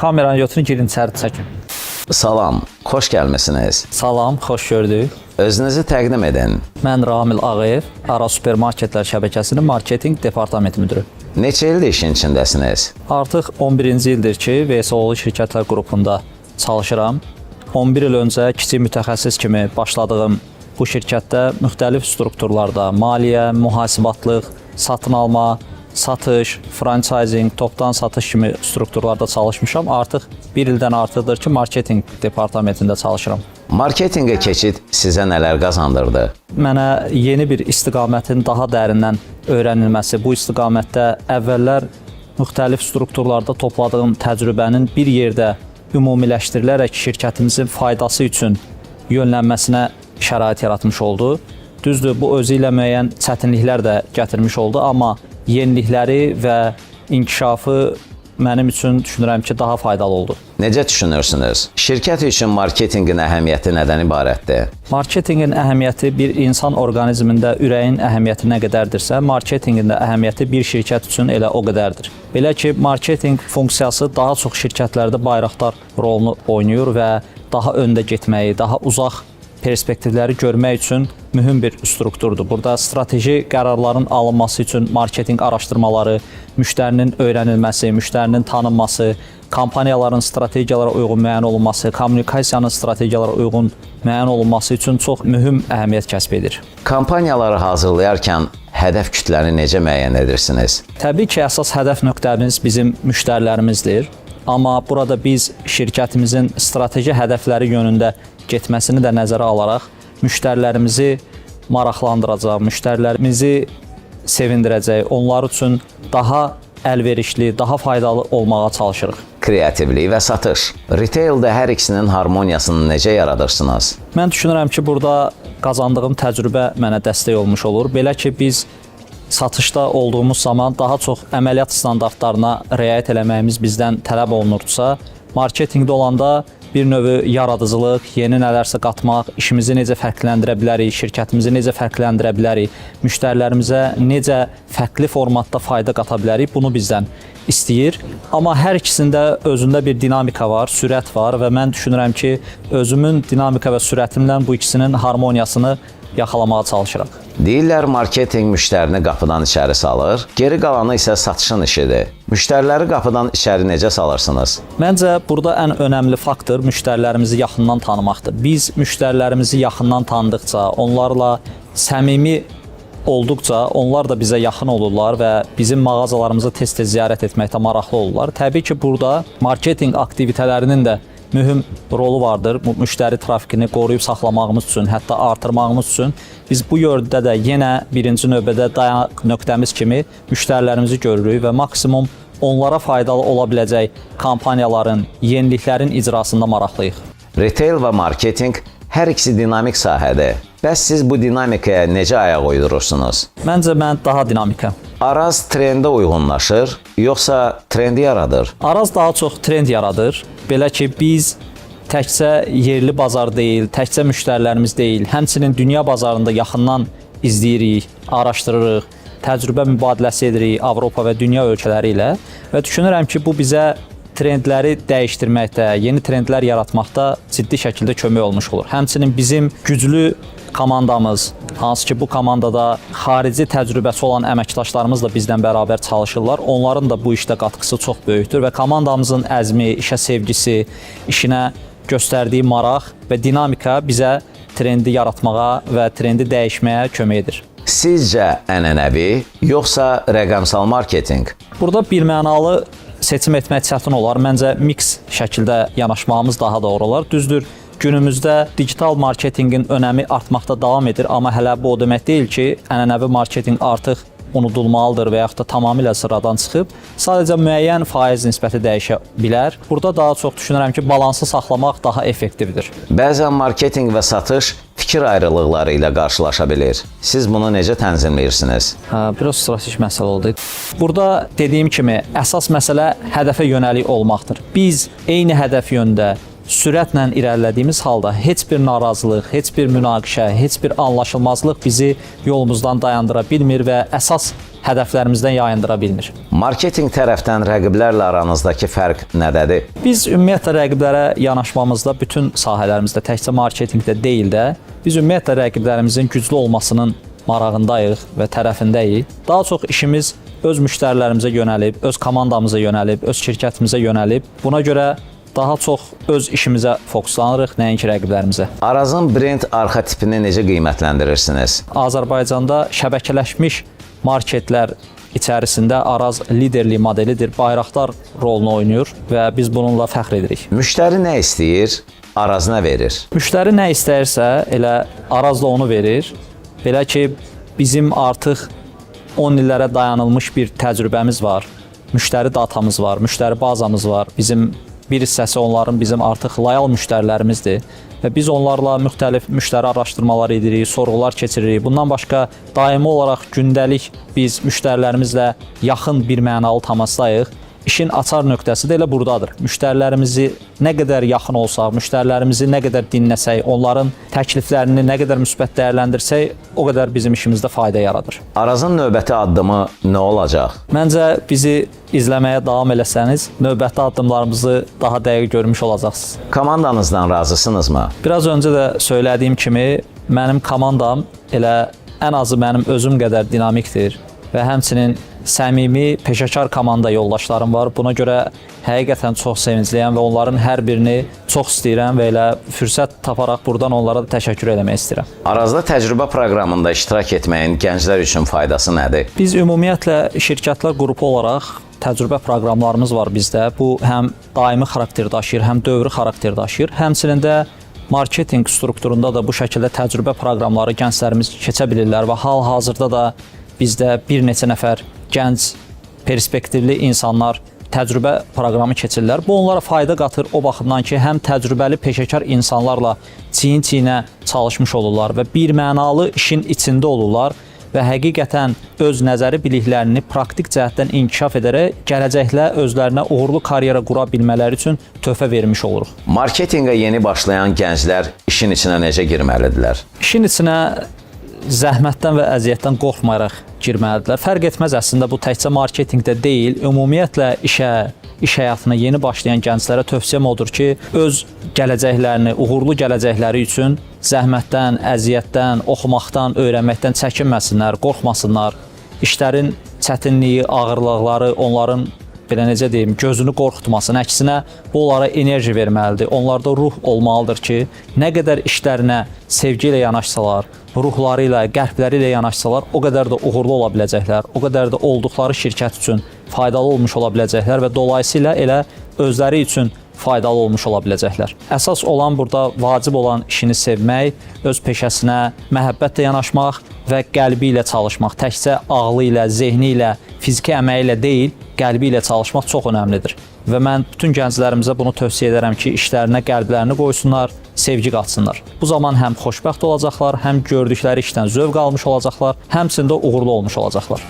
Kameranı götürün, girin içəri çəkin. Salam, xoş gəlmisiniz. Salam, xoş gördük. Özünüzü təqdim edin. Mən Ramil Ağayev, Araz Supermarketlər şəbəkəsinin marketinq departament müdürü. Neçə ildir işin içindəsiniz? Artıq 11-ci ildir ki, VSO'lu şirkətlər qrupunda çalışıram. 11 il öncə kiçik mütəxəssis kimi başladığım bu şirkətdə müxtəlif strukturlarda maliyyə, mühasibatlıq, satın alma, satış, franchising, topdan satış kimi strukturlarda çalışmışam. Artıq bir ildən artıqdır ki, marketinq departamentində çalışıram. Marketinqə keçid sizə nələr qazandırdı? Mənə yeni bir istiqamətin daha dərindən öyrənilməsi, bu istiqamətdə əvvəllər müxtəlif strukturlarda topladığım təcrübənin bir yerdə ümumiləşdirilərək şirkətimizin faydası üçün yönlənməsinə şərait yaratmış oldu. Düzdür, bu özü ilə müəyyən çətinliklər də gətirmiş oldu, amma yenilikləri və inkişafı mənim üçün düşünürəm ki, daha faydalı oldu. Necə düşünürsünüz? Şirkət üçün marketinqin əhəmiyyəti nədən ibarətdir? Marketinqin əhəmiyyəti bir insan orqanizmində ürəyin əhəmiyyəti nə qədərdirsə, marketinqin də əhəmiyyəti bir şirkət üçün elə o qədərdir. Belə ki, marketinq funksiyası daha çox şirkətlərdə bayraqdar rolunu oynayır və daha öndə getməyi, daha uzaq perspektivləri görmək üçün mühüm bir strukturdur. Burada strateji qərarların alınması üçün marketinq araşdırmaları, müştərinin öyrənilməsi, müştərinin tanınması, kampaniyaların strategiyalara uyğun müəyyən olunması, kommunikasiyanın strategiyalara uyğun müəyyən olunması üçün çox mühüm əhəmiyyət kəsb edir. Kampaniyaları hazırlayarkən hədəf kütləni necə müəyyən edirsiniz? Təbii ki, əsas hədəf nöqtəmiz bizim müştərilərimizdir. Amma burada biz şirkətimizin strateji hədəfləri yönündə getməsini də nəzərə alaraq müştərilərimizi maraqlandıracaq, müştərilərimizi sevindirəcək, onlar üçün daha əlverişli, daha faydalı olmağa çalışırıq. Kreativlik və satış. Retaildə hər ikisinin harmoniyasını necə yaradırsınız? Mən düşünürəm ki, burada qazandığım təcrübə mənə dəstək olmuş olur. Belə ki, biz satışda olduğumuz zaman daha çox əməliyyat standartlarına riayət eləməyimiz bizdən tələb olunursa, marketinqdə olanda bir növ yaradıcılıq, yeni nələrsə qatmaq, işimizi necə fərqləndirə bilərik, şirkətimizi necə fərqləndirə bilərik, müştərilərimizə necə fərqli formatda fayda qata bilərik, bunu bizdən istəyir. Amma hər ikisində özündə bir dinamika var, sürət var və mən düşünürəm ki, özümün dinamika və sürətimlə bu ikisinin harmoniyasını yaxalamağa çalışırıq. Deyirlər, marketinq müştərini qapıdan içəri salır, geri qalanı isə satışın işidir. Müştəriləri qapıdan içəri necə salırsınız? Məncə, burada ən önəmli faktor müştərilərimizi yaxından tanımaqdır. Biz müştərilərimizi yaxından tanıdıqca, onlarla səmimi olduqca, onlar da bizə yaxın olurlar və bizim mağazalarımızı tez-tez ziyarət etməkdə maraqlı olurlar. Təbii ki, burada marketinq aktivitələrinin də mühüm rolu vardır. Bu müştəri trafikini qoruyub saxlamağımız üçün, hətta artırmağımız üçün biz bu yördə də yenə birinci növbədə dayanaq nöqtəmiz kimi müştərilərimizi görürük və maksimum onlara faydalı ola biləcək kampaniyaların, yeniliklərin icrasında maraqlıyıq. Retail və marketinq hər ikisi dinamik sahədir. Bəs siz bu dinamikaya necə ayaq uydurursunuz? Məncə, mən daha dinamikəm. Araz trendə uyğunlaşır, yoxsa trendi yaradır? Araz daha çox trend yaradır. Belə ki, biz təkcə yerli bazar deyil, təkcə müştərilərimiz deyil, həmçinin dünya bazarında yaxından izləyirik, araşdırırıq, təcrübə mübadiləsi edirik Avropa və dünya ölkələri ilə və düşünürəm ki, bu bizə trendləri dəyişdirməkdə, yeni trendlər yaratmaqda ciddi şəkildə kömək olmuş olur. Həmçinin bizim güclü komandamız, hansı ki bu komandada xarici təcrübəsi olan əməkdaşlarımız da bizdən bərabər çalışırlar. Onların da bu işdə qatqısı çox böyükdür və komandamızın əzmi, işə sevgisi, işinə göstərdiyi maraq və dinamika bizə trendi yaratmağa və trendi dəyişməyə kömək edir. Sizcə ənənəvi, yoxsa rəqəmsal marketinq? Burada birmənalı seçim etmək çətin olar. Məncə, mix şəkildə yanaşmağımız daha doğru olar. Düzdür, günümüzdə digital marketinqin önəmi artmaqda davam edir, amma hələ bu o demək deyil ki, ənənəvi marketinq artıq unudulmalıdır və yaxud da tamamilə sıradan çıxıb. Sadəcə müəyyən faiz nisbəti dəyişə bilər. Burada daha çox düşünürəm ki, balansı saxlamaq daha effektivdir. Bəzən marketinq və satış fikir ayrılıqları ilə qarşılaşa bilir. Siz bunu necə tənzimləyirsiniz? Biraz strateji məsələ oldu. Burada dediyim kimi, əsas məsələ hədəfə yönəlik olmaqdır. Biz eyni hədəf yöndə sürətlə irəlilədiyimiz halda heç bir narazılıq, heç bir münaqişə, heç bir anlaşılmazlıq bizi yolumuzdan dayandıra bilmir və əsas hədəflərimizdən yayındıra bilmir. Marketinq tərəfdən rəqiblərlə aranızdakı fərq nədədir? Biz ümumiyyətlə rəqiblərə yanaşmamızda bütün sahələrimizdə, təkcə marketinqdə deyil də, biz ümumiyyətlə rəqiblərimizin güclü olmasının marağındayıq və tərəfindəyik. Daha çox işimiz öz müştərilərimizə yönəlib, öz komandamıza yönəlib, öz şirkətimizə yönəlib. Buna görə daha çox öz işimizə fokuslanırıq, nəinki rəqiblərimizə. Arazın brend arxa tipini necə qiymətləndirirsiniz? Azərbaycanda şəbəkələşmiş marketlər içərisində Araz liderlik modelidir, bayraqdar rolunu oynayır və biz bununla fəxr edirik. Müştəri nə istəyir, Araz nə verir? Müştəri nə istəyirsə, elə Araz da onu verir. Belə ki, bizim artıq 10 illərə dayanılmış bir təcrübəmiz var. Müştəri datamız var, müştəri bazamız var. Bizim bir hissəsi onların bizim artıq loyal müştərilərimizdir və biz onlarla müxtəlif müştəri araşdırmaları edirik, sorğular keçiririk. Bundan başqa daimi olaraq gündəlik biz müştərilərimizlə yaxın bir mənalı təmasdayıq. İşin açar nöqtəsi də elə buradadır. Müştərilərimizi nə qədər yaxın olsaq, müştərilərimizi nə qədər dinləsək, onların təkliflərini nə qədər müsbət dəyərləndirsək, o qədər bizim işimizdə fayda yaradır. Arazın növbəti addımı nə olacaq? Məncə bizi izləməyə davam eləsəniz, növbəti addımlarımızı daha dəqiq görmüş olacaqsınız. Komandanızdan razısınızmı? Biraz öncə də söylədiyim kimi, mənim komandam elə ən azı mənim özüm qədər dinamikdir və həmçinin səmimi, peşəkar komanda yoldaşlarım var. Buna görə həqiqətən çox sevincliyəm və onların hər birini çox istəyirəm və elə fürsət taparaq buradan onlara da təşəkkür etmək istəyirəm. Arazda təcrübə proqramında iştirak etməyin gənclər üçün faydası nədir? Biz ümumiyyətlə şirkətlər qrupu olaraq təcrübə proqramlarımız var bizdə. Bu həm daimi xarakter daşıyır, həm dövrü xarakter daşıyır. Həmçinin də marketinq strukturunda da bu şəkildə təcrübə proqramları gənclərimiz keçə bilirlər və hal-hazırda da bizdə bir neçə nəfər gənc, perspektivli insanlar təcrübə proqramı keçirlər. Bu onlara fayda qatır o baxımdan ki, həm təcrübəli peşəkar insanlarla çiyin-çiyinə çalışmış olurlar və bir mənalı işin içində olurlar və həqiqətən öz nəzəri biliklərini praktik cəhətdən inkişaf edərək gələcəklə özlərinə uğurlu karyera qura bilmələri üçün töhfə vermiş oluruq. Marketinqə yeni başlayan gənclər işin içinə necə girməlidirlər? İşin içinə zəhmətdən və əziyyətdən qorxmayaraq girməlidirlər. Fərq etməz əslində bu təkcə marketinqdə deyil, ümumiyyətlə iş həyatına yeni başlayan gənclərə tövsiyəm odur ki, öz gələcəklərini, uğurlu gələcəkləri üçün zəhmətdən, əziyyətdən, oxumaqdan, öyrənməkdən çəkinməsinlər, qorxmasınlar. İşlərin çətinliyi, ağırlıqları onların belə necə deyim, gözünü qorxutmasın. Əksinə, bu onlara enerji verməlidir. Onlarda ruh olmalıdır ki, nə qədər işlərinə sevgi ilə yanaşsalar, ruhları ilə, qəlbləri ilə yanaşsalar, o qədər də uğurlu ola biləcəklər, o qədər də olduqları şirkət üçün faydalı olmuş ola biləcəklər və dolayısıyla elə özləri üçün faydalı olmuş ola biləcəklər. Əsas olan burada vacib olan işini sevmək, öz peşəsinə məhəbbətlə yanaşmaq və qəlbi ilə çalışmaq. Təkcə ağlı ilə, zehni ilə, fiziki əməyi ilə deyil, qəlbi ilə çalışmaq çox önəmlidir. Və mən bütün gənclərimizə bunu tövsiyə edərəm ki, işlərinə qəlblərini qoysunlar, sevgi qatsınlar. Bu zaman həm xoşbəxt olacaqlar, həm gördükləri işdən zövq almış olacaqlar, həmçində uğurlu olmuş olacaqlar.